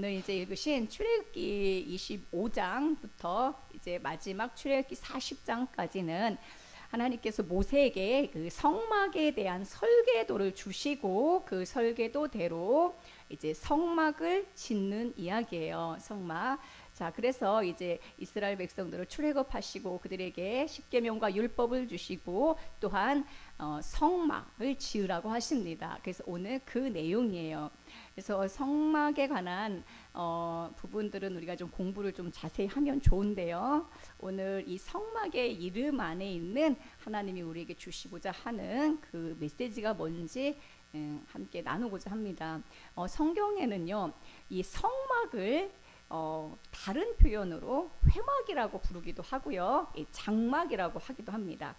오늘 이제 읽으신 출애굽기 25장부터 이제 마지막 출애굽기 40장까지는 하나님께서 모세에게 그 성막에 대한 설계도를 주시고 그 설계도대로 이제 성막을 짓는 이야기예요. 성막. 자, 그래서 이제 이스라엘 백성들을 출애굽하시고 그들에게 십계명과 율법을 주시고 또한 성막을 지으라고 하십니다. 그래서 오늘 그 내용이에요. 그래서 성막에 관한 부분들은 우리가 좀 공부를 좀 자세히 하면 좋은데요. 오늘 이 성막의 이름 안에 있는 하나님이 우리에게 주시고자 하는 그 메시지가 뭔지 함께 나누고자 합니다. 성경에는요, 이 성막을 다른 표현으로 회막이라고 부르기도 하고요, 장막이라고 하기도 합니다.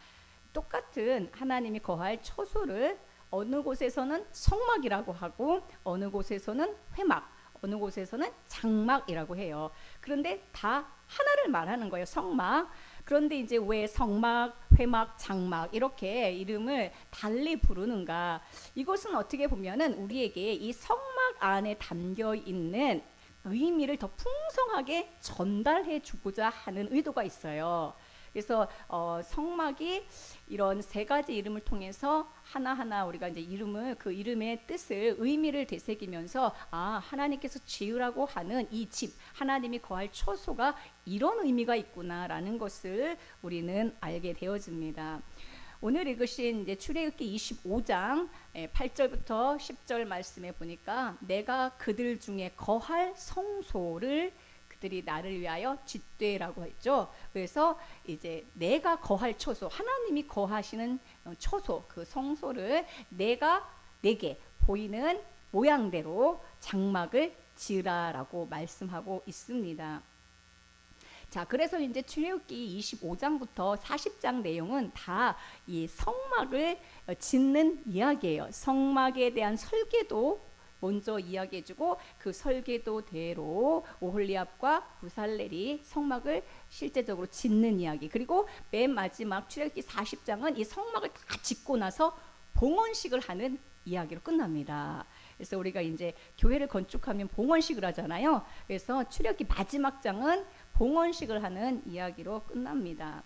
똑같은 하나님이 거할 처소를 어느 곳에서는 성막이라고 하고 어느 곳에서는 회막, 어느 곳에서는 장막이라고 해요. 그런데 다 하나를 말하는 거예요. 성막. 그런데 이제 왜 성막, 회막, 장막 이렇게 이름을 달리 부르는가? 이것은 어떻게 보면은 우리에게 이 성막 안에 담겨 있는 의미를 더 풍성하게 전달해 주고자 하는 의도가 있어요. 그래서 성막이 이런 세 가지 이름을 통해서 하나하나 우리가 이제 이름을 그 이름의 뜻을 의미를 되새기면서 하나님께서 지으라고 하는 이 집, 하나님이 거할 처소가 이런 의미가 있구나라는 것을 우리는 알게 되어집니다. 오늘 읽으신 이제 출애굽기 25장 8절부터 10절 말씀에 보니까 내가 그들 중에 거할 성소를 그들이 나를 위하여 짓되라고 했죠. 그래서 이제 내가 거할 처소, 하나님이 거하시는 처소, 그 성소를 내가 내게 보이는 모양대로 장막을 지으라라고 말씀하고 있습니다. 자, 그래서 이제 출애굽기 25장부터 40장 내용은 다 이 성막을 짓는 이야기예요. 성막에 대한 설계도 먼저 이야기해주고 그 설계도대로 오홀리압과 부살렐이 성막을 실제적으로 짓는 이야기. 그리고 맨 마지막 출애굽기 40장은 이 성막을 다 짓고 나서 봉헌식을 하는 이야기로 끝납니다. 그래서 우리가 이제 교회를 건축하면 봉헌식을 하잖아요. 그래서 출애굽기 마지막 장은 봉헌식을 하는 이야기로 끝납니다.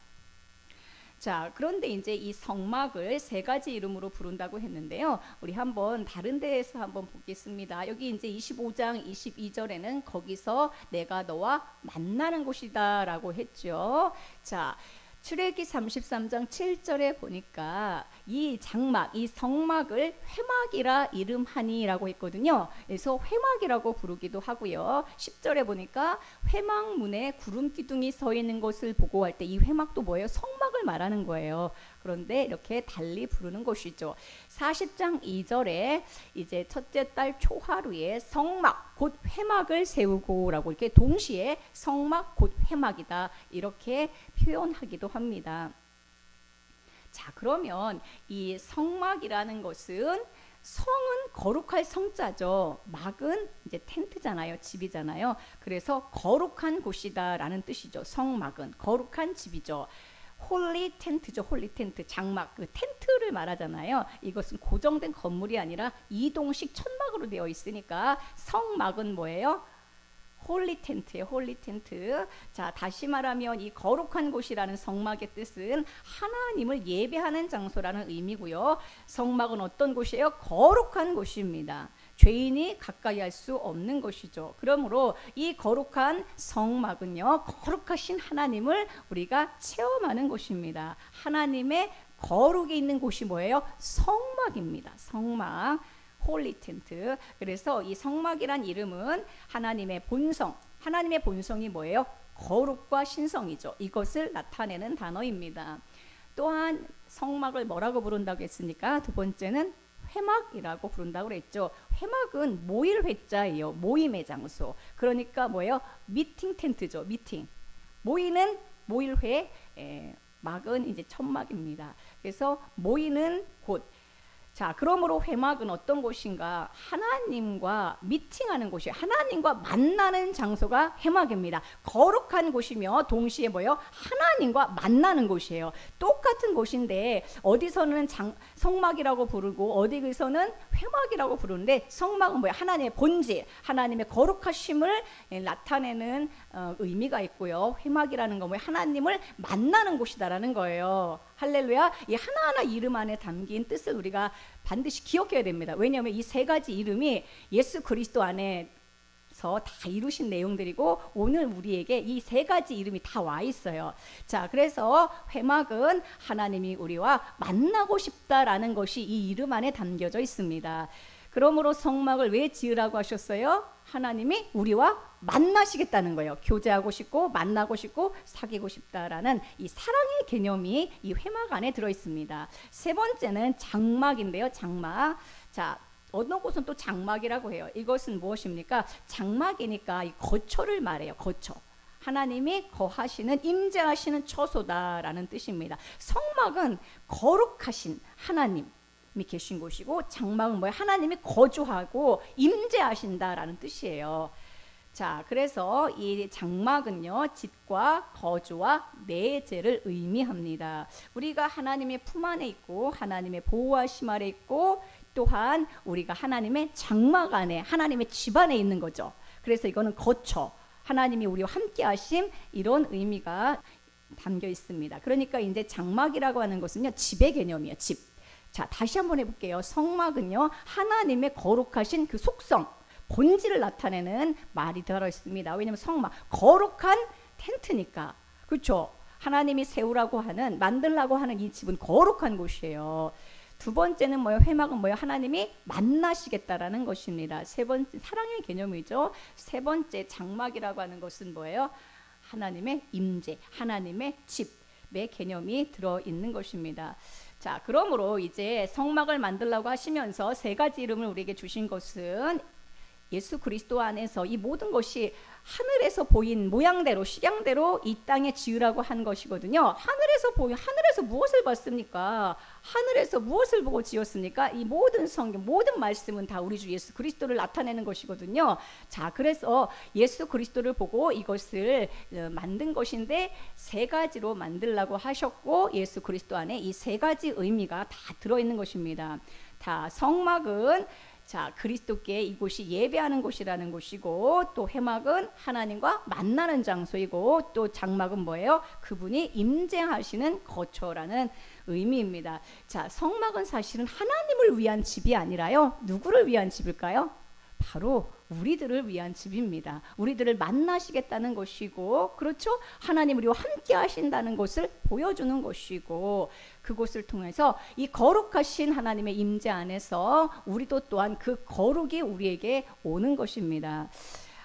자, 그런데 이제 이 성막을 세 가지 이름으로 부른다고 했는데요. 우리 한번 다른 데에서 한번 보겠습니다. 여기 이제 25장 22절에는 거기서 내가 너와 만나는 곳이다라고 했죠. 자, 출애굽기 33장 7절에 보니까 이 장막, 이 성막을 회막이라 이름하니라고 했거든요. 그래서 회막이라고 부르기도 하고요. 10절에 보니까 회막문에 구름 기둥이 서 있는 것을 보고 할 때 이 회막도 뭐예요? 성막을 말하는 거예요. 그런데 이렇게 달리 부르는 것이죠. 40장 2절에 이제 첫째 달 초하루에 성막 곧 회막을 세우고라고 이렇게 동시에 성막 곧 회막이다 이렇게 표현하기도 합니다. 자, 그러면 이 성막이라는 것은 성은 거룩할 성자죠. 막은 이제 텐트잖아요. 집이잖아요. 그래서 거룩한 곳이다라는 뜻이죠. 성막은 거룩한 집이죠. 홀리 텐트죠. 홀리 텐트, 장막, 그 텐트를 말하잖아요. 이것은 고정된 건물이 아니라 이동식 천막으로 되어 있으니까 성막은 뭐예요? 홀리 텐트예요. 홀리 텐트. 자, 다시 말하면 이 거룩한 곳이라는 성막의 뜻은 하나님을 예배하는 장소라는 의미고요. 성막은 어떤 곳이에요? 거룩한 곳입니다. 죄인이 가까이 할 수 없는 것이죠. 그러므로 이 거룩한 성막은요, 거룩하신 하나님을 우리가 체험하는 곳입니다. 하나님의 거룩이 있는 곳이 뭐예요? 성막입니다. 성막. 홀리 텐트. 그래서 이 성막이란 이름은 하나님의 본성, 하나님의 본성이 뭐예요? 거룩과 신성이죠. 이것을 나타내는 단어입니다. 또한 성막을 뭐라고 부른다고 했습니까? 두 번째는 회막이라고 부른다고 그랬죠. 회막은 모일 회자예요. 모임의 장소. 그러니까 뭐예요? 미팅 텐트죠. 미팅. 모이는 모일회, 막은 이제 천막입니다. 그래서 모이는 곳. 자, 그러므로 회막은 어떤 곳인가? 하나님과 미팅하는 곳이에요. 하나님과 만나는 장소가 회막입니다. 거룩한 곳이며 동시에 뭐예요? 하나님과 만나는 곳이에요. 똑같은 곳인데 어디서는 성막이라고 부르고 어디서는 회막이라고 부르는데, 성막은 뭐예요? 하나님의 본질, 하나님의 거룩하심을 나타내는 의미가 있고요. 회막이라는 건 뭐예요? 하나님을 만나는 곳이다라는 거예요. 할렐루야. 이 하나하나 이름 안에 담긴 뜻을 우리가 반드시 기억해야 됩니다. 왜냐하면 이 세 가지 이름이 예수 그리스도 안에 다 이루신 내용들이고, 오늘 우리에게 이 세 가지 이름이 다 와 있어요. 자, 그래서 회막은 하나님이 우리와 만나고 싶다라는 것이 이 이름 안에 담겨져 있습니다. 그러므로 성막을 왜 지으라고 하셨어요? 하나님이 우리와 만나시겠다는 거예요. 교제하고 싶고 만나고 싶고 사귀고 싶다라는 이 사랑의 개념이 이 회막 안에 들어 있습니다. 세 번째는 장막인데요. 장막. 자, 어느 곳은 또 장막이라고 해요. 이것은 무엇입니까? 장막이니까 이 거처를 말해요. 거처. 하나님이 거하시는, 임재하시는 처소다라는 뜻입니다. 성막은 거룩하신 하나님이 계신 곳이고, 장막은 뭐예요? 하나님이 거주하고 임재하신다라는 뜻이에요. 자, 그래서 이 장막은요, 집과 거주와 내재를 의미합니다. 우리가 하나님의 품 안에 있고 하나님의 보호하심 아래 있고, 또한 우리가 하나님의 장막 안에, 하나님의 집 안에 있는 거죠. 그래서 이거는 거처, 하나님이 우리와 함께 하심, 이런 의미가 담겨 있습니다. 그러니까 이제 장막이라고 하는 것은요, 집의 개념이에요. 집. 자, 다시 한번 해볼게요. 성막은요, 하나님의 거룩하신 그 속성, 본질을 나타내는 말이 들어 있습니다. 왜냐하면 성막, 거룩한 텐트니까. 그렇죠? 하나님이 세우라고 하는, 만들라고 하는 이 집은 거룩한 곳이에요. 두 번째는 뭐예요? 회막은 뭐예요? 하나님이 만나시겠다라는 것입니다. 세 번째, 사랑의 개념이죠. 세 번째, 장막이라고 하는 것은 뭐예요? 하나님의 임재, 하나님의 집의 개념이 들어있는 것입니다. 자, 그러므로 이제 성막을 만들라고 하시면서 세 가지 이름을 우리에게 주신 것은 예수 그리스도 안에서 이 모든 것이 하늘에서 보인 모양대로, 식양대로 이 땅에 지으라고 한 것이거든요. 하늘에서 무엇을 봤습니까? 하늘에서 무엇을 보고 지었습니까? 이 모든 성경, 모든 말씀은 다 우리 주 예수 그리스도를 나타내는 것이거든요. 자, 그래서 예수 그리스도를 보고 이것을 만든 것인데, 세 가지로 만들라고 하셨고, 예수 그리스도 안에 이 세 가지 의미가 다 들어있는 것입니다. 다 성막은 그리스도께 이곳이 예배하는 곳이라는 곳이고, 또 회막은 하나님과 만나는 장소이고, 또 장막은 뭐예요? 그분이 임재하시는 거처라는 의미입니다. 자, 성막은 사실은 하나님을 위한 집이 아니라요, 누구를 위한 집일까요? 바로 우리들을 위한 집입니다. 우리들을 만나시겠다는 것이고, 그렇죠? 하나님 우리와 함께 하신다는 것을 보여주는 것이고, 그곳을 통해서 이 거룩하신 하나님의 임재 안에서 우리도 또한 그 거룩이 우리에게 오는 것입니다.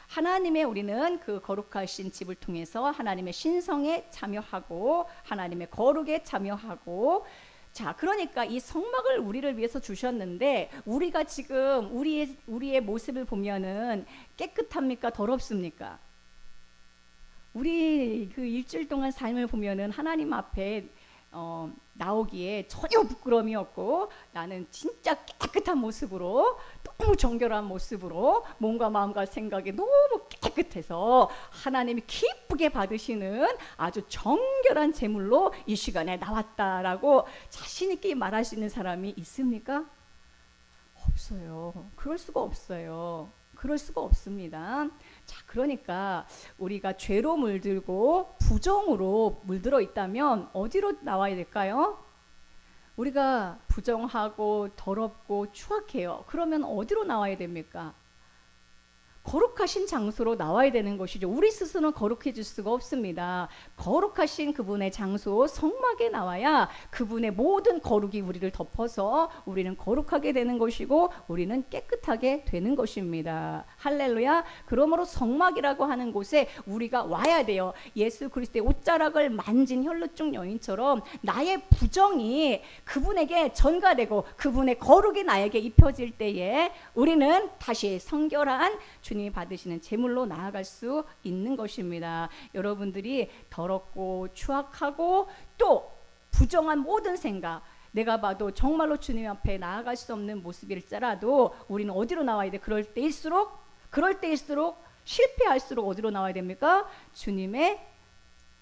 하나님의 우리는 그 거룩하신 집을 통해서 하나님의 신성에 참여하고 하나님의 거룩에 참여하고, 자, 그러니까 이 성막을 우리를 위해서 주셨는데, 우리가 지금 우리의 모습을 보면은 깨끗합니까? 더럽습니까? 우리 그 일주일 동안 삶을 보면은 하나님 앞에 나오기에 전혀 부끄러움이 없고, 나는 진짜 깨끗한 모습으로, 너무 정결한 모습으로, 몸과 마음과 생각이 너무 깨끗해서 하나님이 기쁘게 받으시는 아주 정결한 제물로 이 시간에 나왔다라고 자신 있게 말할 수 있는 사람이 있습니까? 없어요. 그럴 수가 없어요. 그럴 수가 없습니다. 자, 그러니까 우리가 죄로 물들고 부정으로 물들어 있다면 어디로 나와야 될까요? 우리가 부정하고 더럽고 추악해요. 그러면 어디로 나와야 됩니까? 거룩하신 장소로 나와야 되는 것이죠. 우리 스스로는 거룩해질 수가 없습니다. 거룩하신 그분의 장소, 성막에 나와야 그분의 모든 거룩이 우리를 덮어서 우리는 거룩하게 되는 것이고, 우리는 깨끗하게 되는 것입니다. 할렐루야. 그러므로 성막이라고 하는 곳에 우리가 와야 돼요. 예수 그리스도의 옷자락을 만진 혈루증 여인처럼 나의 부정이 그분에게 전가되고 그분의 거룩이 나에게 입혀질 때에 우리는 다시 성결한 주님이 받으시는 제물로 나아갈 수 있는 것입니다. 여러분들이 더럽고 추악하고 또 부정한 모든 생각, 내가 봐도 정말로 주님 앞에 나아갈 수 없는 모습일지라도 우리는 어디로 나와야 돼? 그럴 때일수록 실패할수록 어디로 나와야 됩니까? 주님의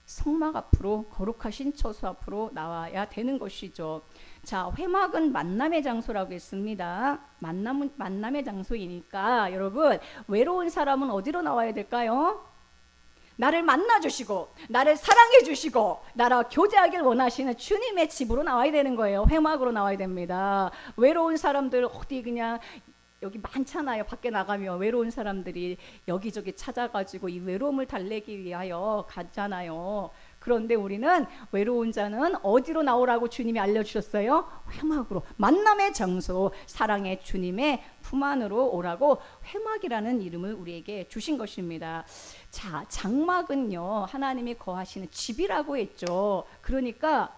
성막 앞으로, 거룩하신 처소 앞으로 나와야 되는 것이죠. 자, 회막은 만남의 장소라고 했습니다. 만남의 장소이니까 여러분, 외로운 사람은 어디로 나와야 될까요? 나를 만나주시고 나를 사랑해주시고 나와 교제하길 원하시는 주님의 집으로 나와야 되는 거예요. 회막으로 나와야 됩니다. 외로운 사람들 어디 그냥 여기 많잖아요. 밖에 나가면 외로운 사람들이 여기저기 찾아가지고 이 외로움을 달래기 위하여 가잖아요. 그런데 우리는 외로운 자는 어디로 나오라고 주님이 알려주셨어요? 회막으로, 만남의 장소, 사랑의 주님의 품 안으로 오라고 회막이라는 이름을 우리에게 주신 것입니다. 자, 장막은요, 하나님이 거하시는 집이라고 했죠. 그러니까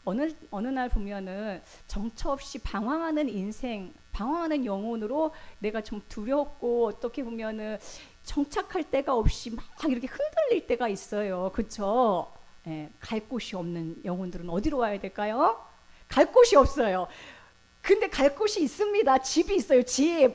어느 날 보면은 정처 없이 방황하는 인생, 방황하는 영혼으로 내가 좀 두렵고 어떻게 보면은 정착할 데가 없이 막 이렇게 흔들릴 때가 있어요. 그렇죠? 예, 갈 곳이 없는 영혼들은 어디로 와야 될까요? 갈 곳이 없어요. 근데 갈 곳이 있습니다. 집이 있어요. 집.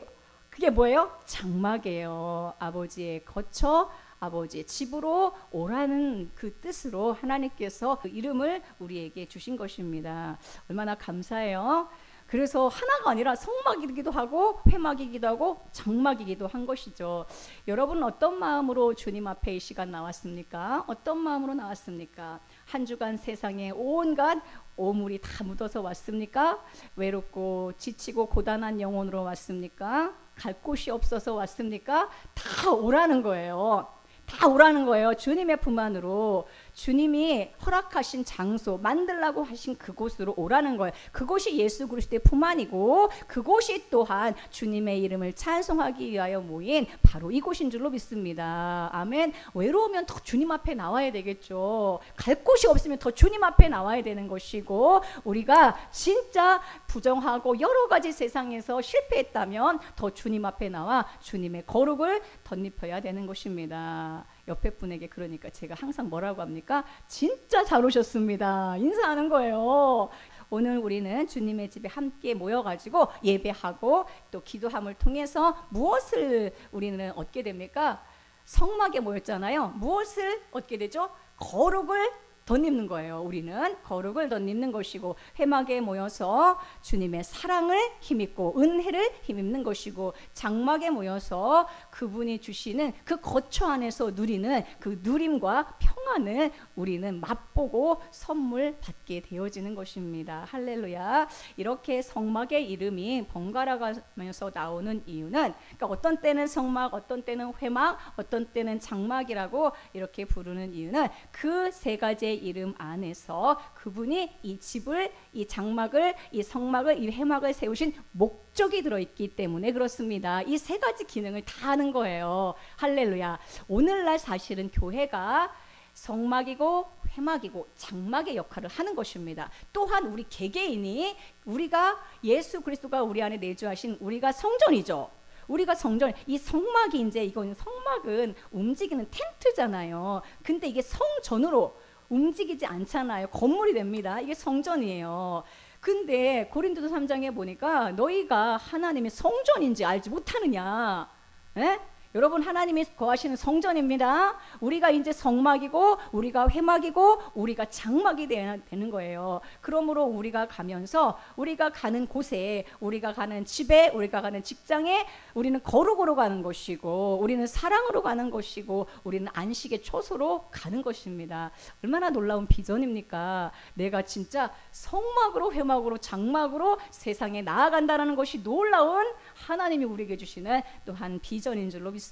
그게 뭐예요? 장막이에요. 아버지의 거처, 아버지의 집으로 오라는 그 뜻으로 하나님께서 그 이름을 우리에게 주신 것입니다. 얼마나 감사해요. 그래서 하나가 아니라 성막이기도 하고 회막이기도 하고 장막이기도 한 것이죠. 여러분은 어떤 마음으로 주님 앞에 이 시간 나왔습니까? 어떤 마음으로 나왔습니까? 한 주간 세상에 온갖 오물이 다 묻어서 왔습니까? 외롭고 지치고 고단한 영혼으로 왔습니까? 갈 곳이 없어서 왔습니까? 다 오라는 거예요. 다 오라는 거예요. 주님의 품 안으로. 주님이 허락하신 장소, 만들라고 하신 그곳으로 오라는 거예요. 그곳이 예수 그리스도의 품 안이고 그곳이 또한 주님의 이름을 찬송하기 위하여 모인 바로 이곳인 줄로 믿습니다. 아멘. 외로우면 더 주님 앞에 나와야 되겠죠. 갈 곳이 없으면 더 주님 앞에 나와야 되는 것이고, 우리가 진짜 부정하고 여러 가지 세상에서 실패했다면 더 주님 앞에 나와 주님의 거룩을 덧입혀야 되는 것입니다. 옆에 분에게 그러니까 제가 항상 뭐라고 합니까? 진짜 잘 오셨습니다. 인사하는 거예요. 오늘 우리는 주님의 집에 함께 모여가지고 예배하고 또 기도함을 통해서 무엇을 우리는 얻게 됩니까? 성막에 모였잖아요. 무엇을 얻게 되죠? 거룩을 덧입는 거예요. 우리는 거룩을 덧입는 것이고, 회막에 모여서 주님의 사랑을 힘입고 은혜를 힘입는 것이고, 장막에 모여서 그분이 주시는 그 거처 안에서 누리는 그 누림과 평안을 우리는 맛보고 선물 받게 되어지는 것입니다. 할렐루야. 이렇게 성막의 이름이 번갈아 가면서 나오는 이유는, 그러니까 어떤 때는 성막, 어떤 때는 회막, 어떤 때는 장막이라고 이렇게 부르는 이유는 그 세 가지의 이름 안에서 그분이 이 집을, 이 장막을, 이 성막을, 이 회막을 세우신 목적이 들어있기 때문에 그렇습니다. 이 세 가지 기능을 다 하는 거예요. 할렐루야. 오늘날 사실은 교회가 성막이고 회막이고 장막의 역할을 하는 것입니다. 또한 우리 개개인이, 우리가 예수 그리스도가 우리 안에 내주하신 우리가 성전이죠. 우리가 성전, 이 성막이 이제 이건 성막은 움직이는 텐트잖아요. 근데 이게 성전으로 움직이지 않잖아요. 건물이 됩니다. 이게 성전이에요. 근데 고린도서 3장에 보니까 너희가 하나님의 성전인지 알지 못하느냐? 에? 여러분, 하나님이 거하시는 성전입니다. 우리가 이제 성막이고 우리가 회막이고 우리가 장막이 되는 거예요. 그러므로 우리가 가면서 우리가 가는 곳에, 우리가 가는 집에, 우리가 가는 직장에 우리는 거룩으로 가는 것이고, 우리는 사랑으로 가는 것이고, 우리는 안식의 초소로 가는 것입니다. 얼마나 놀라운 비전입니까? 내가 진짜 성막으로 회막으로 장막으로 세상에 나아간다는 것이 놀라운 하나님이 우리에게 주시는 또한 비전인 줄로 믿습니다.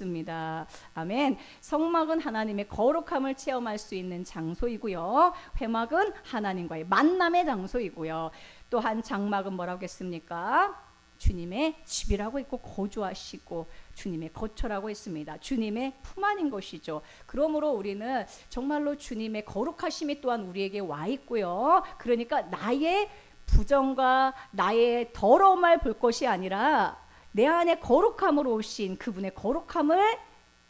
아멘. 성막은 하나님의 거룩함을 체험할 수 있는 장소이고요. 회막은 하나님과의 만남의 장소이고요. 또한 장막은 뭐라고 했습니까? 주님의 집이라고 했고 거주하시고 주님의 거처라고 했습니다. 주님의 품 안인 것이죠. 그러므로 우리는 정말로 주님의 거룩하심이 또한 우리에게 와 있고요. 그러니까 나의 부정과 나의 더러움을 볼 것이 아니라 내 안에 거룩함으로 오신 그분의 거룩함을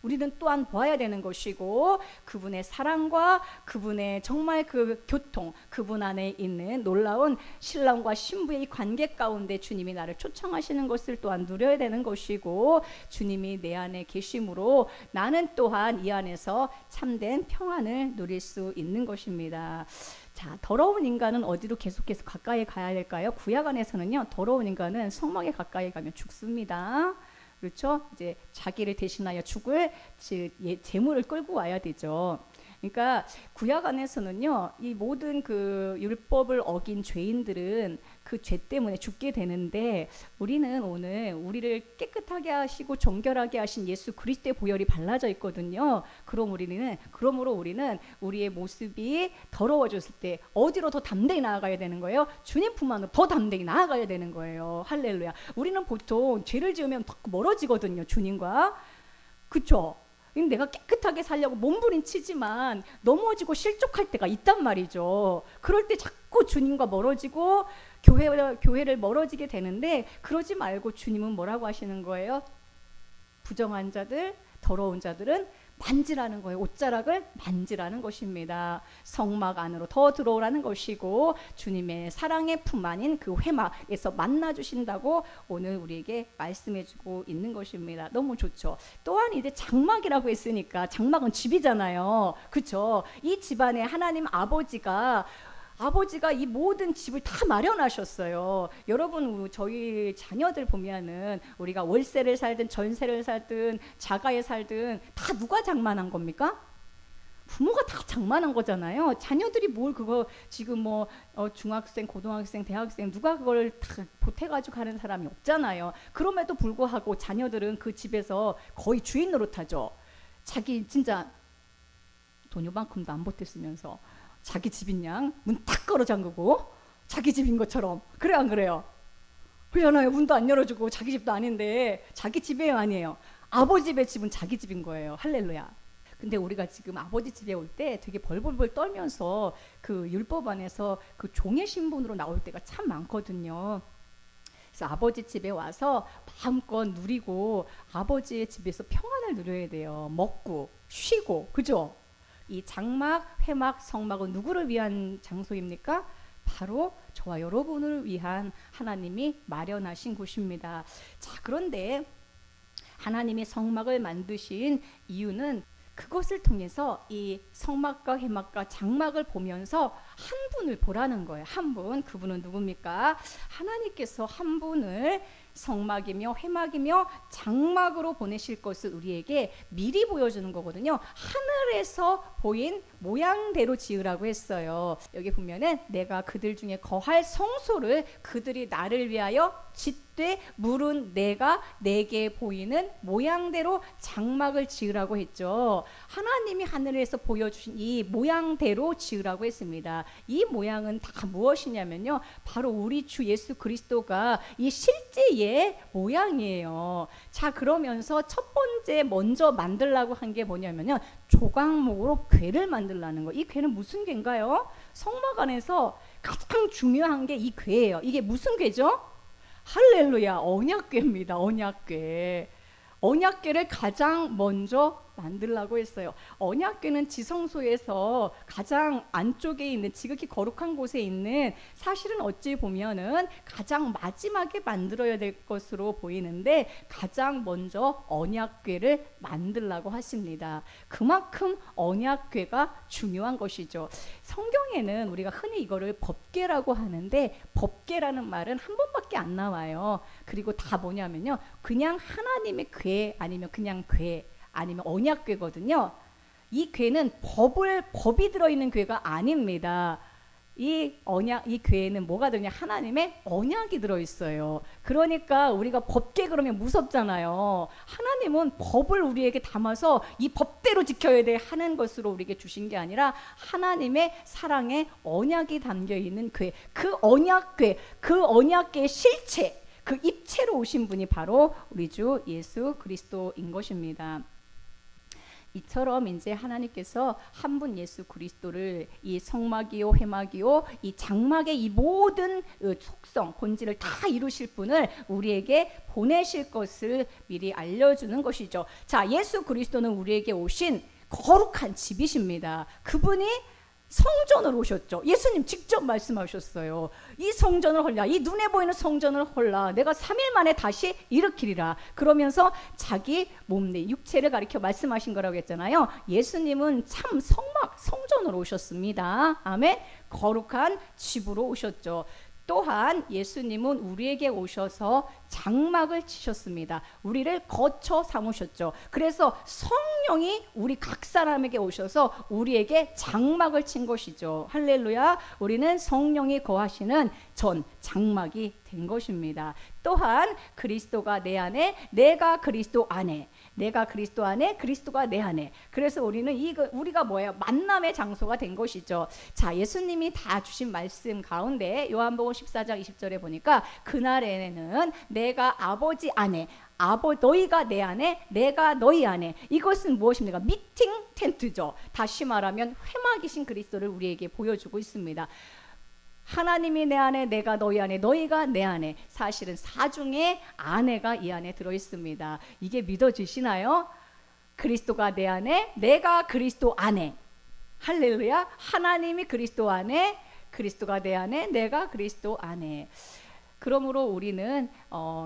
우리는 또한 보아야 되는 것이고, 그분의 사랑과 그분의 정말 그 교통, 그분 안에 있는 놀라운 신랑과 신부의 관계 가운데 주님이 나를 초청하시는 것을 또한 누려야 되는 것이고, 주님이 내 안에 계심으로 나는 또한 이 안에서 참된 평안을 누릴 수 있는 것입니다. 자, 더러운 인간은 어디로 계속해서 가까이 가야 될까요? 구약 안에서는요, 더러운 인간은 성막에 가까이 가면 죽습니다. 그렇죠? 이제 자기를 대신하여 죽을 제물을 끌고 와야 되죠. 그러니까 구약 안에서는요, 이 모든 그 율법을 어긴 죄인들은 그 죄 때문에 죽게 되는데, 우리는 오늘 우리를 깨끗하게 하시고 정결하게 하신 예수 그리스도의 보혈이 발라져 있거든요. 그러므로 우리는 우리의 모습이 더러워졌을 때 어디로 더 담대히 나아가야 되는 거예요? 주님 품 안으로 더 담대히 나아가야 되는 거예요. 할렐루야. 우리는 보통 죄를 지으면 더 멀어지거든요, 주님과. 그렇죠? 내가 깨끗하게 살려고 몸부림치지만 넘어지고 실족할 때가 있단 말이죠. 그럴 때 자꾸 주님과 멀어지고 교회를 멀어지게 되는데, 그러지 말고 주님은 뭐라고 하시는 거예요? 부정한 자들, 더러운 자들은 만지라는 거예요. 옷자락을 만지라는 것입니다. 성막 안으로 더 들어오라는 것이고, 주님의 사랑의 품 안인 그 회막에서 만나주신다고 오늘 우리에게 말씀해주고 있는 것입니다. 너무 좋죠. 또한 이제 장막이라고 했으니까, 장막은 집이잖아요. 그렇죠? 이 집안에 하나님 아버지가 이 모든 집을 다 마련하셨어요. 여러분, 저희 자녀들 보면은 우리가 월세를 살든 전세를 살든 자가에 살든 다 누가 장만한 겁니까? 부모가 다 장만한 거잖아요. 자녀들이 뭘 그거 지금 중학생, 고등학생, 대학생 누가 그걸 다 보태가지고 가는 사람이 없잖아요. 그럼에도 불구하고 자녀들은 그 집에서 거의 주인 노릇하죠. 자기 진짜 돈 요만큼도 안 보탰으면서 자기 집인 양 문 탁 걸어 잠그고 자기 집인 것처럼. 그래 안 그래요? 그러잖아요. 문도 안 열어주고 자기 집도 아닌데 자기 집이에요, 아니에요? 아버지 집의 집은 자기 집인 거예요. 할렐루야. 근데 우리가 지금 아버지 집에 올 때 되게 벌벌벌 떨면서 그 율법 안에서 그 종의 신분으로 나올 때가 참 많거든요. 그래서 아버지 집에 와서 마음껏 누리고 아버지의 집에서 평안을 누려야 돼요. 먹고 쉬고. 그죠? 이 장막, 회막, 성막은 누구를 위한 장소입니까? 바로 저와 여러분을 위한 하나님이 마련하신 곳입니다. 자, 그런데 하나님이 성막을 만드신 이유는 그것을 통해서 이 성막과 회막과 장막을 보면서 한 분을 보라는 거예요. 한 분, 그분은 누굽니까? 하나님께서 한 분을 성막이며 회막이며 장막으로 보내실 것을 우리에게 미리 보여주는 거거든요. 하늘에서 보인 모양대로 지으라고 했어요. 여기 보면은 내가 그들 중에 거할 성소를 그들이 나를 위하여 짓되 물은 내가 내게 보이는 모양대로 장막을 지으라고 했죠. 하나님이 하늘에서 보여주신 이 모양대로 지으라고 했습니다. 이 모양은 다 무엇이냐면요, 바로 우리 주 예수 그리스도가 이 실제의 모양이에요. 자, 그러면서 첫 번째 먼저 만들라고 한 게 뭐냐면요, 조각목으로 궤를 만들라는 거. 이 궤는 무슨 궤인가요? 성막 안에서 가장 중요한 게 이 궤예요. 이게 무슨 궤죠? 할렐루야, 언약궤입니다. 언약궤. 언약궤를 가장 먼저 만들라고 했어요. 언약궤는 지성소에서 가장 안쪽에 있는 지극히 거룩한 곳에 있는, 사실은 어찌 보면은 가장 마지막에 만들어야 될 것으로 보이는데 가장 먼저 언약궤를 만들라고 하십니다. 그만큼 언약궤가 중요한 것이죠. 성경에는 우리가 흔히 이거를 법궤라고 하는데, 법궤라는 말은 한 번밖에 안 나와요. 그리고 다 뭐냐면요, 그냥 하나님의 궤 아니면 그냥 궤 아니면 언약궤거든요. 이 궤는 법이 들어있는 궤가 아닙니다. 이 궤에는 뭐가 들어있냐? 하나님의 언약이 들어있어요. 그러니까 우리가 법궤 그러면 무섭잖아요. 하나님은 법을 우리에게 담아서 이 법대로 지켜야 돼 하는 것으로 우리에게 주신 게 아니라 하나님의 사랑의 언약이 담겨있는 궤, 그 언약궤, 그 언약궤의 실체, 그 입체로 오신 분이 바로 우리 주 예수 그리스도인 것입니다. 이처럼 이제 하나님께서 한 분 예수 그리스도를 이 성막이요 회막이요 이 장막의 이 모든 속성 본질을 다 이루실 분을 우리에게 보내실 것을 미리 알려주는 것이죠. 자, 예수 그리스도는 우리에게 오신 거룩한 집이십니다. 그분이 성전으로 오셨죠. 예수님 직접 말씀하셨어요. 이 성전을 헐라, 이 눈에 보이는 성전을 헐라, 내가 3일 만에 다시 일으키리라. 그러면서 자기 몸 내 육체를 가리켜 말씀하신 거라고 했잖아요. 예수님은 참 성막, 성전으로 오셨습니다. 아멘. 거룩한 집으로 오셨죠. 또한 예수님은 우리에게 오셔서 장막을 치셨습니다. 우리를 거처 삼으셨죠. 그래서 성령이 우리 각 사람에게 오셔서 우리에게 장막을 친 것이죠. 할렐루야. 우리는 성령이 거하시는 전 장막이 된 것입니다. 또한 그리스도가 내 안에, 내가 그리스도 안에, 내가 그리스도 안에, 그리스도가 내 안에. 그래서 우리는 우리가 뭐예요? 만남의 장소가 된 것이죠. 자, 예수님이 다 주신 말씀 가운데 요한복음 14장 20절에 보니까 그날에는 내가 아버지 안에, 너희가 내 안에, 내가 너희 안에. 이것은 무엇입니까? 미팅 텐트죠. 다시 말하면 회막이신 그리스도를 우리에게 보여주고 있습니다. 하나님이 내 안에, 내가 너희 안에, 너희가 내 안에. 사실은 사중의 아내가 이 안에 들어있습니다. 이게 믿어지시나요? 그리스도가 내 안에, 내가 그리스도 안에. 할렐루야. 하나님이 그리스도 안에, 그리스도가 내 안에, 내가 그리스도 안에. 그러므로 우리는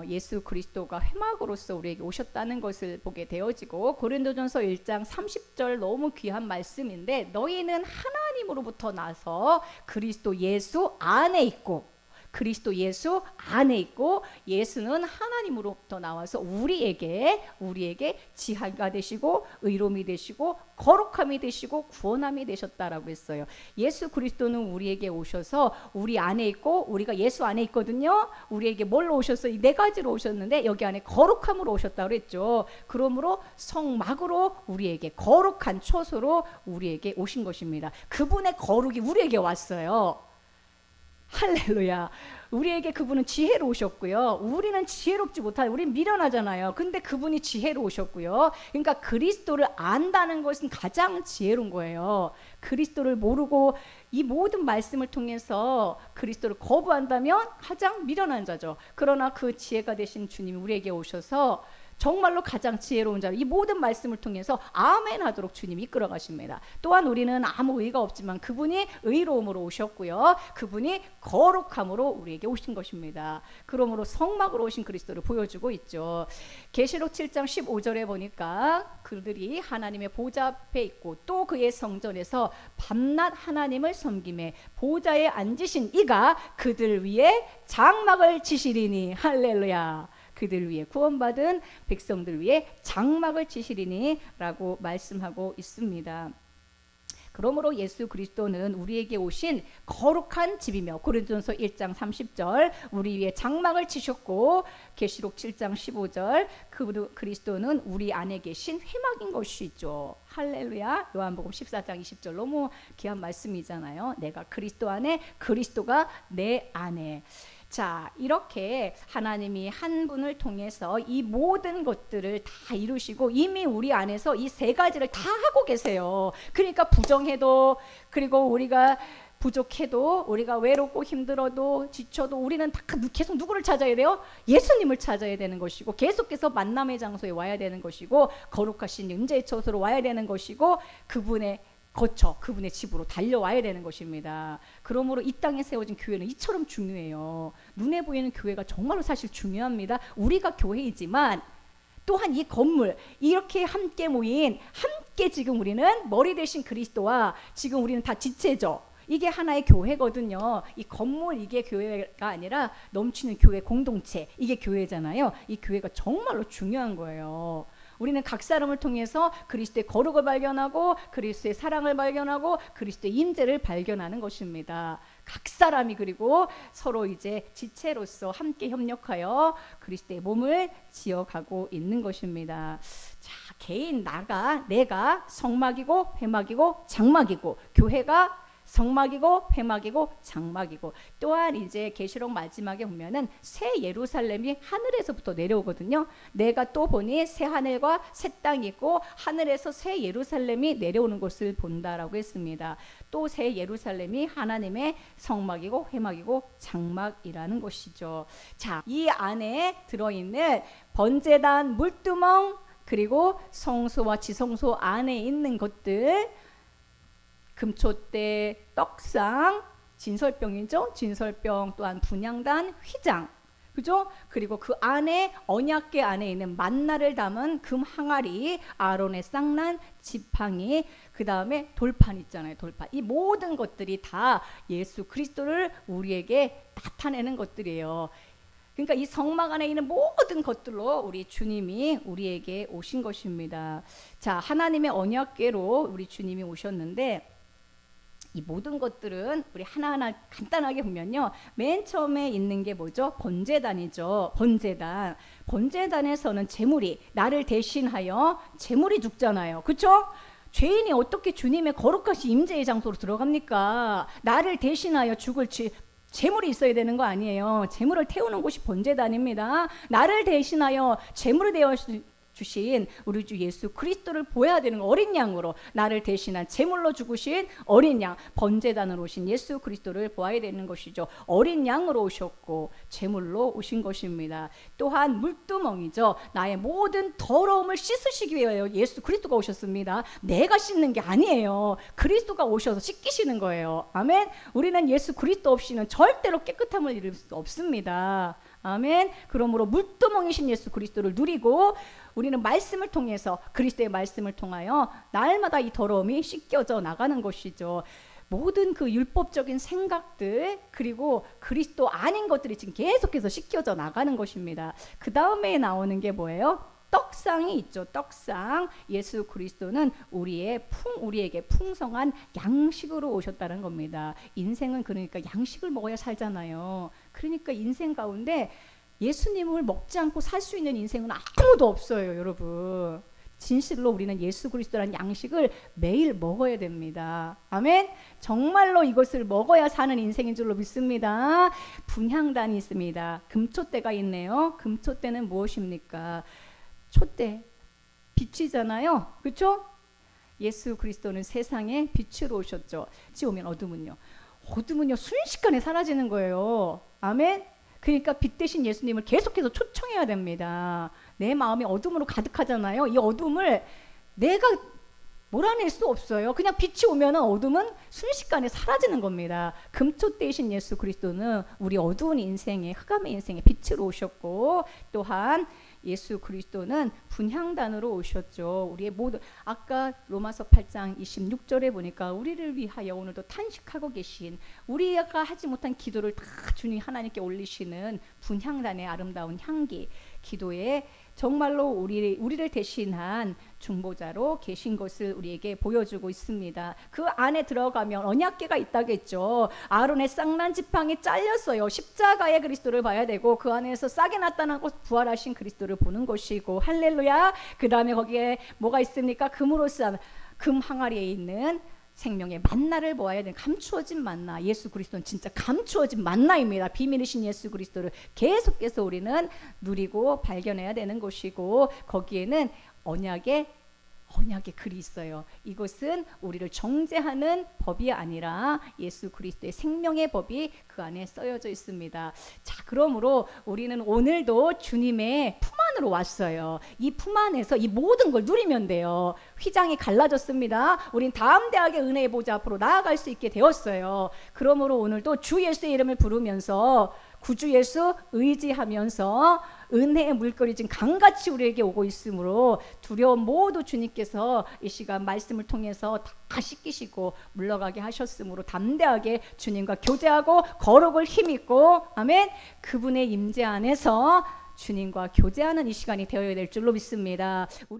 예수 그리스도가 회막으로서 우리에게 오셨다는 것을 보게 되어지고, 고린도전서 1장 30절 너무 귀한 말씀인데, 너희는 하나님으로부터 나서 그리스도 예수 안에 있고, 그리스도 예수 안에 있고, 예수는 하나님으로부터 나와서 우리에게 지혜가 되시고 의로움이 되시고 거룩함이 되시고 구원함이 되셨다라고 했어요. 예수 그리스도는 우리에게 오셔서 우리 안에 있고, 우리가 예수 안에 있거든요. 우리에게 뭘로 오셨어요? 이 네 가지로 오셨는데 여기 안에 거룩함으로 오셨다고 했죠. 그러므로 성막으로 우리에게, 거룩한 처소로 우리에게 오신 것입니다. 그분의 거룩이 우리에게 왔어요. 할렐루야. 우리에게 그분은 지혜로 오셨고요. 우리는 지혜롭지 못하죠. 우리는 미련하잖아요. 근데 그분이 지혜로 오셨고요. 그러니까 그리스도를 안다는 것은 가장 지혜로운 거예요. 그리스도를 모르고 이 모든 말씀을 통해서 그리스도를 거부한다면 가장 미련한 자죠. 그러나 그 지혜가 되신 주님이 우리에게 오셔서 정말로 가장 지혜로운 자로 이 모든 말씀을 통해서 아멘 하도록 주님이 이끌어 가십니다. 또한 우리는 아무 의가 없지만 그분이 의로움으로 오셨고요. 그분이 거룩함으로 우리에게 오신 것입니다. 그러므로 성막으로 오신 그리스도를 보여주고 있죠. 계시록 7장 15절에 보니까 그들이 하나님의 보좌 앞에 있고 또 그의 성전에서 밤낮 하나님을 섬기매 보좌에 앉으신 이가 그들 위에 장막을 치시리니. 할렐루야. 그들 위해, 구원받은 백성들 위해 장막을 치시리니 라고 말씀하고 있습니다. 그러므로 예수 그리스도는 우리에게 오신 거룩한 집이며, 고린도전서 1장 30절 우리 위에 장막을 치셨고, 계시록 7장 15절 그리스도는 우리 안에 계신 회막인 것이죠. 할렐루야. 요한복음 14장 20절 너무 귀한 말씀이잖아요. 내가 그리스도 안에, 그리스도가 내 안에. 자, 이렇게 하나님이 한 분을 통해서 이 모든 것들을 다 이루시고 이미 우리 안에서 이 세 가지를 다 하고 계세요. 그러니까 부정해도, 그리고 우리가 부족해도, 우리가 외롭고 힘들어도 지쳐도 우리는 다 계속 누구를 찾아야 돼요? 예수님을 찾아야 되는 것이고, 계속해서 만남의 장소에 와야 되는 것이고, 거룩하신 임재의 처소로 와야 되는 것이고, 그분의 거쳐, 그분의 집으로 달려와야 되는 것입니다. 그러므로 이 땅에 세워진 교회는 이처럼 중요해요. 눈에 보이는 교회가 정말로 사실 중요합니다. 우리가 교회이지만 또한 이 건물, 이렇게 함께 모인, 함께 지금 우리는 머리 대신 그리스도와 지금 우리는 다 지체죠. 이게 하나의 교회거든요. 이 건물, 이게 교회가 아니라 넘치는 교회 공동체, 이게 교회잖아요. 이 교회가 정말로 중요한 거예요. 우리는 각 사람을 통해서 그리스도의 거룩을 발견하고, 그리스도의 사랑을 발견하고, 그리스도의 임재를 발견하는 것입니다. 각 사람이 그리고 서로 이제 지체로서 함께 협력하여 그리스도의 몸을 지어가고 있는 것입니다. 자, 개인, 내가 성막이고 회막이고 장막이고, 교회가 성막이고 회막이고 장막이고, 또한 이제 계시록 마지막에 보면은 새 예루살렘이 하늘에서부터 내려오거든요. 내가 또 보니 새 하늘과 새 땅이 있고 하늘에서 새 예루살렘이 내려오는 것을 본다라고 했습니다. 또 새 예루살렘이 하나님의 성막이고 회막이고 장막이라는 것이죠. 자, 이 안에 들어있는 번제단, 물두멍, 그리고 성소와 지성소 안에 있는 것들, 금초대, 떡상, 진설병이죠. 진설병, 또한 분향단, 휘장, 그죠? 그리고 그 안에 언약궤 안에 있는 만나를 담은 금 항아리, 아론의 쌍난 지팡이, 그 다음에 돌판 있잖아요. 돌판. 이 모든 것들이 다 예수 그리스도를 우리에게 나타내는 것들이에요. 그러니까 이 성막 안에 있는 모든 것들로 우리 주님이 우리에게 오신 것입니다. 자, 하나님의 언약궤로 우리 주님이 오셨는데, 이 모든 것들은 우리 하나하나 간단하게 보면요, 맨 처음에 있는 게 뭐죠? 번제단이죠. 번제단. 번제단에서는 제물이, 나를 대신하여 제물이 죽잖아요. 그렇죠? 죄인이 어떻게 주님의 거룩하신 임재의 장소로 들어갑니까? 나를 대신하여 죽을 제물이 있어야 되는 거 아니에요. 제물을 태우는 곳이 번제단입니다. 나를 대신하여 제물이 되어 주신 우리 주 예수 그리스도를 보여야 되는, 어린 양으로 나를 대신한 제물로 죽으신 어린 양, 번제단으로 오신 예수 그리스도를 보아야 되는 것이죠. 어린 양으로 오셨고 제물로 오신 것입니다. 또한 물두멍이죠. 나의 모든 더러움을 씻으시기 위하여 예수 그리스도가 오셨습니다. 내가 씻는 게 아니에요. 그리스도가 오셔서 씻기시는 거예요. 아멘. 우리는 예수 그리스도 없이는 절대로 깨끗함을 이룰 수 없습니다. 아멘. 그러므로 물두멍이신 예수 그리스도를 누리고 우리는 말씀을 통해서, 그리스도의 말씀을 통하여 날마다 이 더러움이 씻겨져 나가는 것이죠. 모든 그 율법적인 생각들, 그리고 그리스도 아닌 것들이 지금 계속해서 씻겨져 나가는 것입니다. 그 다음에 나오는 게 뭐예요? 떡상이 있죠. 떡상. 예수 그리스도는 우리에게 풍성한 양식으로 오셨다는 겁니다. 인생은 그러니까 양식을 먹어야 살잖아요. 그러니까 인생 가운데 예수님을 먹지 않고 살 수 있는 인생은 아무도 없어요, 여러분. 진실로 우리는 예수 그리스도라는 양식을 매일 먹어야 됩니다. 아멘. 정말로 이것을 먹어야 사는 인생인 줄로 믿습니다. 분향단이 있습니다. 금초대가 있네요. 금초대는 무엇입니까? 촛대, 빛이잖아요. 그렇죠? 예수 그리스도는 세상에 빛으로 오셨죠. 지오면 어둠은요 순식간에 사라지는 거예요. 아멘. 그러니까 빛 대신 예수님을 계속해서 초청해야 됩니다. 내 마음이 어둠으로 가득하잖아요. 이 어둠을 내가 몰아낼 수 없어요. 그냥 빛이 오면 어둠은 순식간에 사라지는 겁니다. 금초대이신 예수 그리스도는 우리 어두운 인생에, 흑암의 인생에 빛으로 오셨고, 또한 예수 그리스도는 분향단으로 오셨죠. 우리의 모든, 아까 로마서 8장 26절에 보니까 우리를 위하여 오늘도 탄식하고 계신, 우리가 하지 못한 기도를 다 주님 하나님께 올리시는 분향단의 아름다운 향기, 기도에 정말로 우리를 대신한 중보자로 계신 것을 우리에게 보여주고 있습니다. 그 안에 들어가면 언약궤가 있다겠죠. 아론의 쌍난 지팡이 잘렸어요. 십자가의 그리스도를 봐야 되고, 그 안에서 싹이 나타나고 부활하신 그리스도를 보는 것이고, 할렐루야. 그 다음에 거기에 뭐가 있습니까? 금으로써 금 항아리에 있는 생명의 만나를 보아야 되는, 감추어진 만나. 예수 그리스도는 진짜 감추어진 만나입니다. 비밀이신 예수 그리스도를 계속해서 우리는 누리고 발견해야 되는 것이고, 거기에는 언약의 글이 있어요. 이것은 우리를 정죄하는 법이 아니라 예수 그리스도의 생명의 법이 그 안에 쓰여져 있습니다. 자, 그러므로 우리는 오늘도 주님의 품 안으로 왔어요. 이 품 안에서 이 모든 걸 누리면 돼요. 휘장이 갈라졌습니다. 우린 다음 대학의 은혜의 보좌 앞으로 나아갈 수 있게 되었어요. 그러므로 오늘도 주 예수의 이름을 부르면서, 구주 예수 의지하면서 은혜의 물결이 지금 강같이 우리에게 오고 있으므로 두려움 모두 주님께서 이 시간 말씀을 통해서 다 씻기시고 물러가게 하셨으므로 담대하게 주님과 교제하고 거룩을 힘입고, 아멘, 그분의 임재 안에서 주님과 교제하는 이 시간이 되어야 될 줄로 믿습니다. 우리